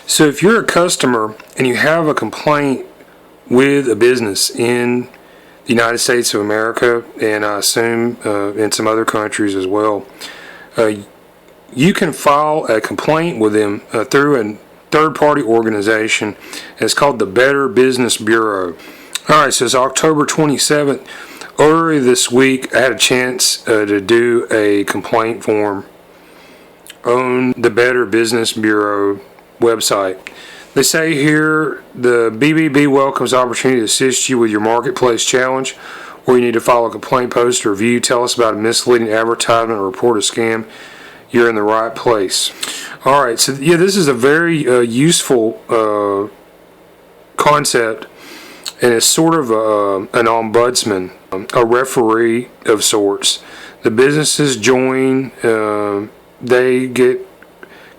So if you're a customer and you have a complaint with a business in the United States of America, and I assume in some other countries as well, you can file a complaint with them through a third-party organization. It's called the Better Business Bureau. All right, so it's October 27th. Earlier this week, I had a chance to do a complaint form on the Better Business Bureau website. They say here, the BBB welcomes opportunity to assist you with your marketplace challenge, or you need to file a complaint, post, or review. Tell us about a misleading advertisement or report a scam. You're in the right place. All right, so yeah, this is a very useful concept, and it's sort of an ombudsman, a referee of sorts. The businesses join, they get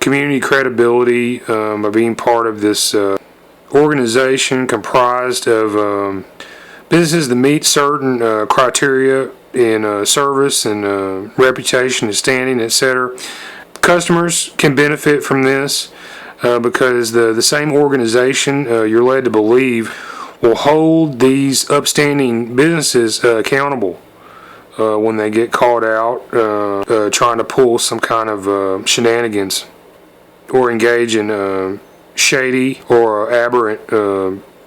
community credibility by being part of this organization comprised of businesses that meet certain criteria in service and reputation and standing, etc. Customers can benefit from this because the same organization, you're led to believe, will hold these upstanding businesses accountable when they get caught out trying to pull some kind of shenanigans or engage in shady or aberrant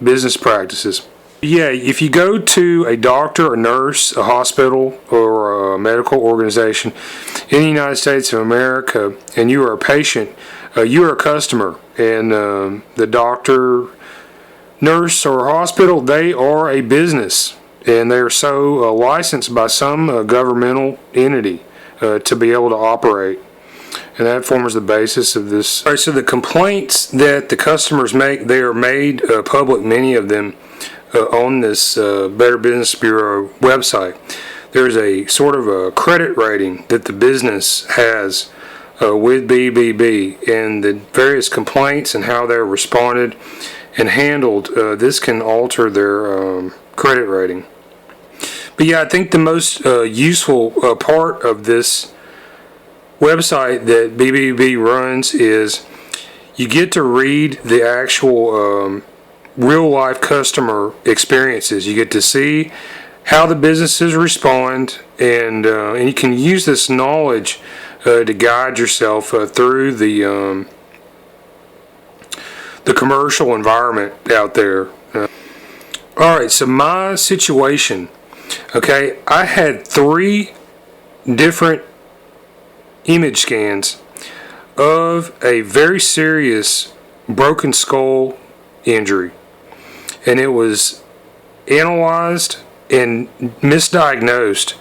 business practices. Yeah, if you go to a doctor, a nurse, a hospital, or a medical organization in the United States of America, and you are a patient, you are a customer, and the doctor, nurse, or hospital, they are a business, and they are so licensed by some governmental entity to be able to operate. And that forms the basis of this. All right, so the complaints that the customers make, they are made public, many of them, on this Better Business Bureau website. There's a sort of a credit rating that the business has with BBB, and the various complaints and how they're responded and handled. This can alter their credit rating. But yeah, I think the most useful part of this website that BBB runs is you get to read the actual real life customer experiences. You get to see how the businesses respond, and you can use this knowledge to guide yourself through the commercial environment out there. All right, so my situation, okay, I had 3 different image scans of a very serious broken skull injury, and it was analyzed and misdiagnosed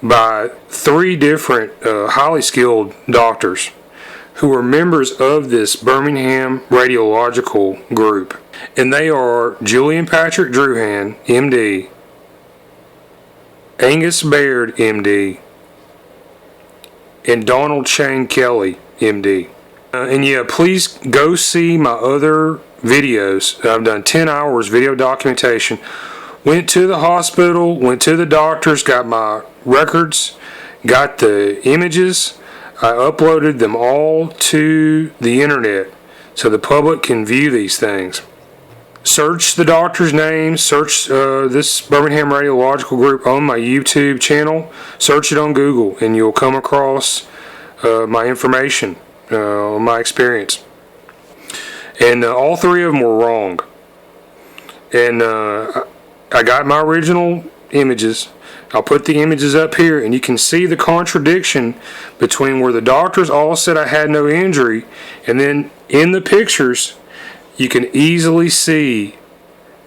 by 3 different highly skilled doctors who are members of this Birmingham Radiological Group, and they are Julian Patrick Druhan MD, Angus Baird MD, and Donald Shane Kelly MD. And yeah, please go see my other videos. I've done 10 hours video documentation. Went to the hospital, went to the doctors, got my records, got the images. I uploaded them all to the internet so the public can view these things. Search the doctor's name, search this Birmingham Radiological Group on my YouTube channel, search it on Google, and you'll come across my information, my experience. And all 3 of them were wrong. And I got my original images. I'll put the images up here, and you can see the contradiction between where the doctors all said I had no injury, and then in the pictures you can easily see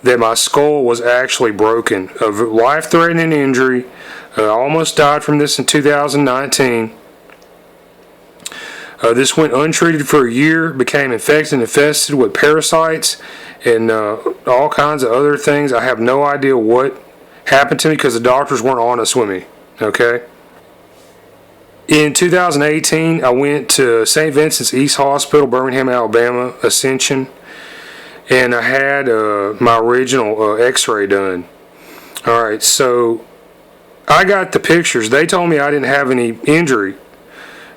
that my skull was actually broken. A life-threatening injury. I almost died from this in 2019. This went untreated for a year, became infected and infested with parasites and all kinds of other things. I have no idea what happened to me because the doctors weren't honest with me. Okay. In 2018, I went to St. Vincent's East Hospital, Birmingham, Alabama, Ascension, and I had my original x-ray done. All right, so I got the pictures. They told me I didn't have any injury,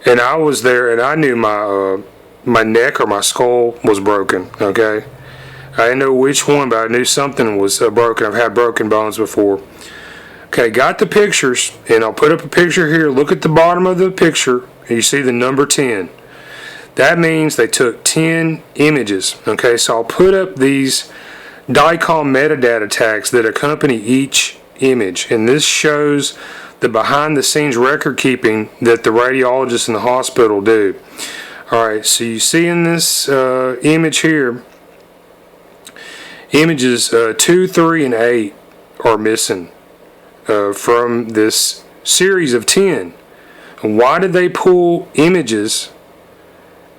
and I was there, and I knew my my neck or my skull was broken, okay? I didn't know which one, but I knew something was broken. I've had broken bones before. Okay, got the pictures, and I'll put up a picture here. Look at the bottom of the picture, and you see the number 10. That means they took 10 images, okay? So I'll put up these DICOM metadata tags that accompany each image, and this shows the behind-the-scenes record keeping that the radiologists in the hospital do. Alright, so you see in this image here, images 2, 3, and 8 are missing from this series of 10. And why did they pull images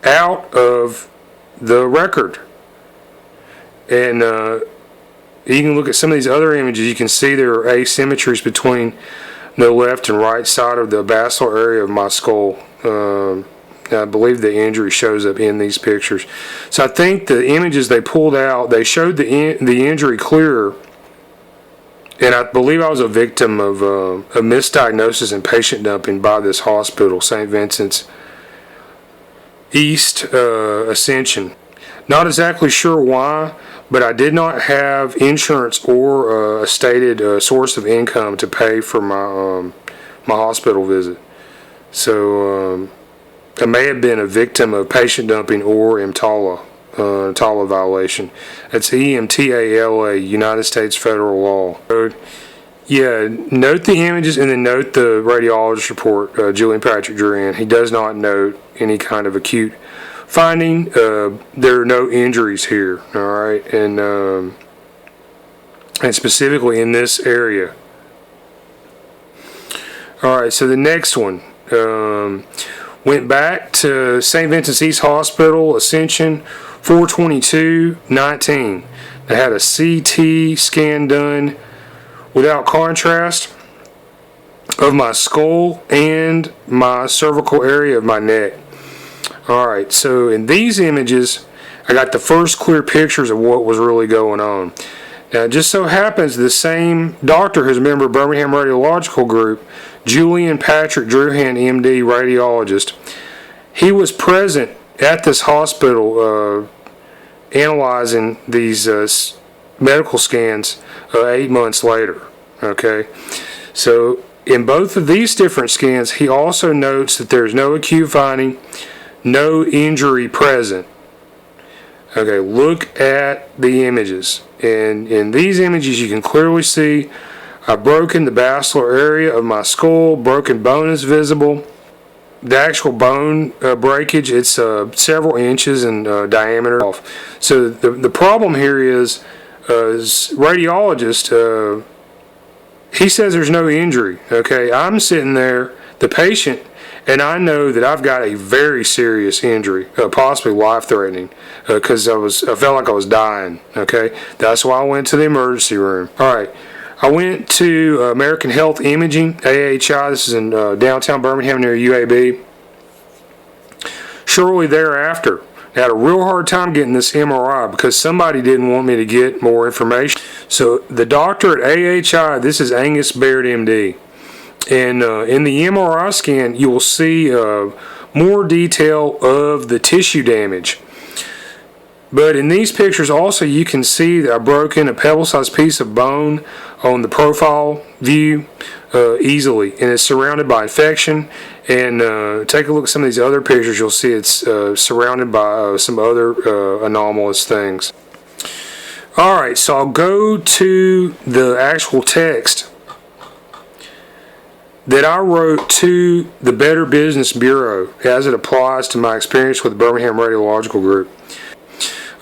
out of the record? And you can look at some of these other images. You can see there are asymmetries between the left and right side of the basilar area of my skull. I believe the injury shows up in these pictures. So I think the images they pulled out, they showed the injury clearer. And I believe I was a victim of a misdiagnosis and patient dumping by this hospital, St. Vincent's East Ascension. Not exactly sure why, but I did not have insurance or a stated source of income to pay for my hospital visit. So I may have been a victim of patient dumping or EMTALA violation. That's EMTALA, United States federal law. So, yeah, note the images and then note the radiologist report, Julian Patrick Druhan. He does not note any kind of acute finding. There are no injuries here, all right, and specifically in this area. All right, so the next one went back to St. Vincent's East Hospital, Ascension, 4/22/19. They had a CT scan done without contrast of my skull and my cervical area of my neck. Alright, so in these images, I got the first clear pictures of what was really going on. Now, it just so happens the same doctor who's a member of Birmingham Radiological Group, Julian Patrick Druhan MD, radiologist, he was present at this hospital analyzing these medical scans 8 months later. Okay, so in both of these different scans, he also notes that there's no acute finding, no injury present. Okay, look at the images. And in these images, you can clearly see I've broken the basilar area of my skull. Broken bone is visible. The actual bone breakage, it's several inches in diameter. So the problem here is radiologist, he says there's no injury. Okay, I'm sitting there, the patient, and I know that I've got a very serious injury, possibly life-threatening, because I felt like I was dying. Okay, that's why I went to the emergency room. All right, I went to American Health Imaging, AHI. This is in downtown Birmingham near UAB. Shortly thereafter, I had a real hard time getting this MRI because somebody didn't want me to get more information. So the doctor at AHI, this is Angus, Baird MD. And in the MRI scan, you will see more detail of the tissue damage. But in these pictures also, you can see that I've broken a pebble-sized piece of bone on the profile view easily. And it's surrounded by infection. And take a look at some of these other pictures. You'll see it's surrounded by some other anomalous things. Alright, so I'll go to the actual text that I wrote to the Better Business Bureau as it applies to my experience with the Birmingham Radiological Group.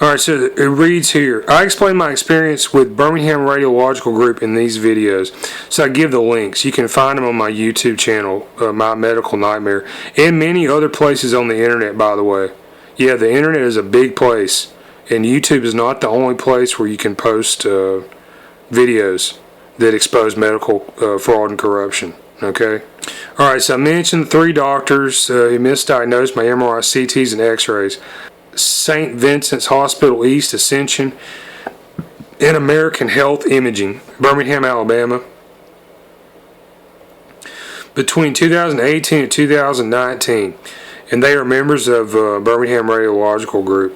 Alright, so it reads here, I explain my experience with Birmingham Radiological Group in these videos. So I give the links. You can find them on my YouTube channel, My Medical Nightmare, and many other places on the internet, by the way. Yeah, the internet is a big place, and YouTube is not the only place where you can post videos that expose medical fraud and corruption. Okay. Alright, so I mentioned 3 doctors who misdiagnosed my MRI, CTs, and X-rays. St. Vincent's Hospital East, Ascension, and American Health Imaging, Birmingham, Alabama. Between 2018 and 2019. and they are members of Birmingham Radiological Group.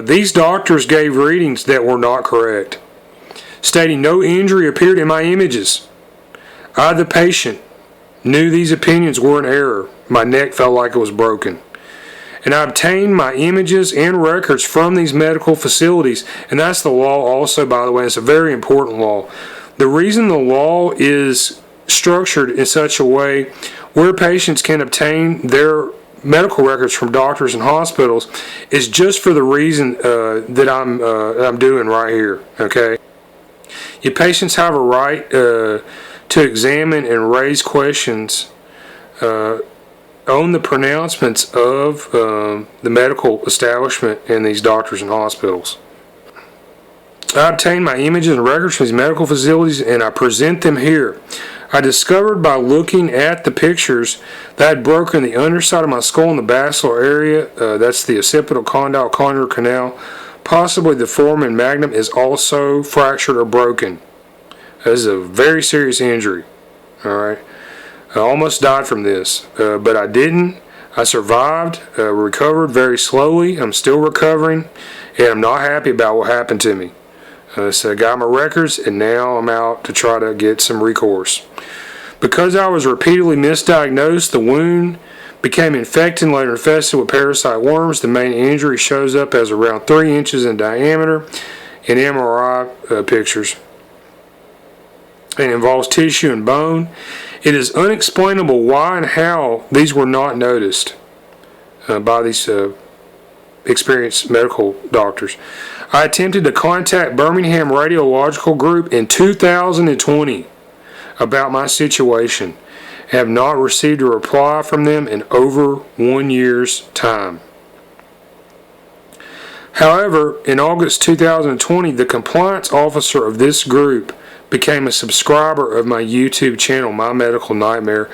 These doctors gave readings that were not correct, stating no injury appeared in my images. I, the patient, knew these opinions were in error. My neck felt like it was broken. And I obtained my images and records from these medical facilities, and that's the law also, by the way. It's a very important law. The reason the law is structured in such a way where patients can obtain their medical records from doctors and hospitals is just for the reason that I'm doing right here. Okay, your patients have a right to examine and raise questions on the pronouncements of the medical establishment and these doctors and hospitals. I obtain my images and records from these medical facilities and I present them here. I discovered by looking at the pictures that I had broken the underside of my skull in the basilar area, that's the occipital condyle condylar canal. Possibly the foramen magnum is also fractured or broken. This is a very serious injury. Alright. I almost died from this, but I didn't. I survived, recovered very slowly. I'm still recovering, and I'm not happy about what happened to me. So I got my records, and now I'm out to try to get some recourse. Because I was repeatedly misdiagnosed, the wound became infected and later infested with parasite worms. The main injury shows up as around 3 inches in diameter in MRI pictures. It involves tissue and bone. It is unexplainable why and how these were not noticed by these experienced medical doctors. I attempted to contact Birmingham Radiological Group in 2020 about my situation. I have not received a reply from them in over 1 year's time. However, in August 2020, the compliance officer of this group became a subscriber of my YouTube channel, My Medical Nightmare,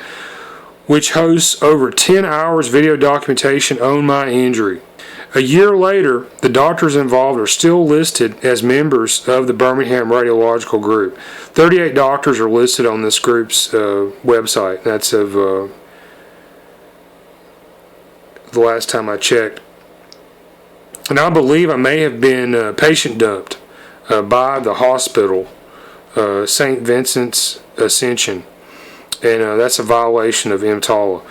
which hosts over 10 hours video documentation on my injury. A year later, the doctors involved are still listed as members of the Birmingham Radiological Group. 38 doctors are listed on this group's website. That's of the last time I checked. And I believe I may have been patient dumped by the hospital, St. Vincent's Ascension, and that's a violation of EMTALA.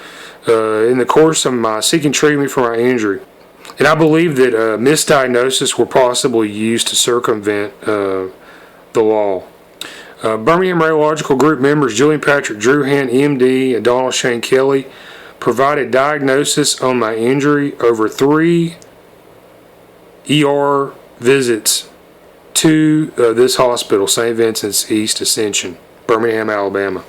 In the course of my seeking treatment for my injury, and I believe that misdiagnosis were possibly used to circumvent the law. Birmingham Radiological Group members Julian Patrick Druhan MD and Donald Shane Kelly provided diagnosis on my injury over 3 ER visits to this hospital, St. Vincent's East Ascension, Birmingham, Alabama.